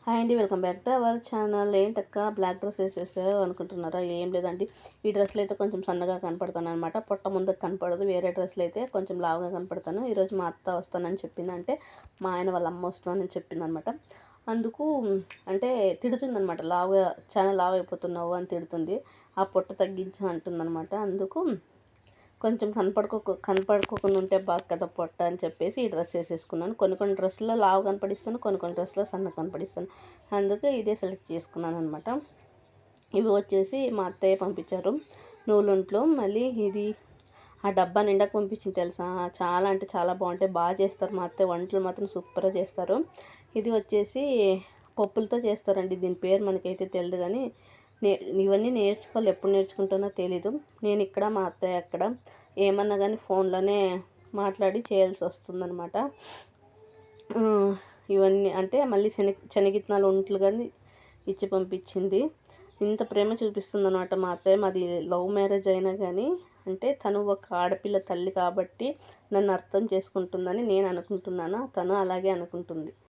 Hi అండి, welcome back to our channel. ఏంటక్క black dress వేసేసావు అనుకుంటున్నారా? ఏం లేదండి, ఈ డ్రెస్లో అయితే కొంచెం సన్నగా కనపడతాను అనమాట. పొట్ట ముందుకు కనపడదు. వేరే డ్రెస్లో అయితే కొంచెం లావుగా కనపడతాను. ఈరోజు మా అత్త వస్తానని చెప్పిందంటే మా ఆయన వాళ్ళ అమ్మ వస్తానని చెప్పిందనమాట. అందుకు అంటే తిడుతుందనమాట, లావుగా చాలా లావు అయిపోతున్నావు అని తిడుతుంది. ఆ పొట్ట తగ్గించు అంటుందన్నమాట. అందుకు కొంచెం కనపడుకోకుండా ఉంటే బాగా కదా పొట్ట అని చెప్పేసి ఈ డ్రెస్ వేసేసుకున్నాను. కొన్ని డ్రెస్సులో లావు కనపడిస్తాను, కొన్ని డ్రెస్సులో సన్న కనపడిస్తాను. అందుకే ఇదే సెలెక్ట్ చేసుకున్నాను అనమాట. ఇవి వచ్చేసి మా అత్తయ్య పంపించారు నూలుంట్లో. మళ్ళీ ఇది ఆ డబ్బా నిండాకు పంపించింది తెలుసా. చాలా అంటే చాలా బాగుంటాయి, బాగా చేస్తారు మా అత్తయ్య. వంటలు మాత్రం సూపర్గా చేస్తారు. ఇది వచ్చేసి పప్పులతో చేస్తారండి. దీని పేరు మనకైతే తెలియదు, కానీ ఇవన్నీ నేర్చుకోవాలి. ఎప్పుడు నేర్చుకుంటానో తెలీదు. నేను ఇక్కడ, మా అత్తయ్య అక్కడ. ఏమన్నా కానీ ఫోన్లోనే మాట్లాడి చేయాల్సి వస్తుందన్నమాట. ఇవన్నీ అంటే మళ్ళీ శనగిత్తనాలు ఒంట్లు కానీ ఇచ్చి పంపించింది. ఇంత ప్రేమ చూపిస్తుంది అనమాట మా అత్తయ్య. మాది లవ్ మ్యారేజ్ అయినా కానీ అంటే తను ఒక ఆడపిల్ల తల్లి కాబట్టి నన్ను అర్థం చేసుకుంటుందని నేను అనుకుంటున్నాను. తను అలాగే అనుకుంటుంది.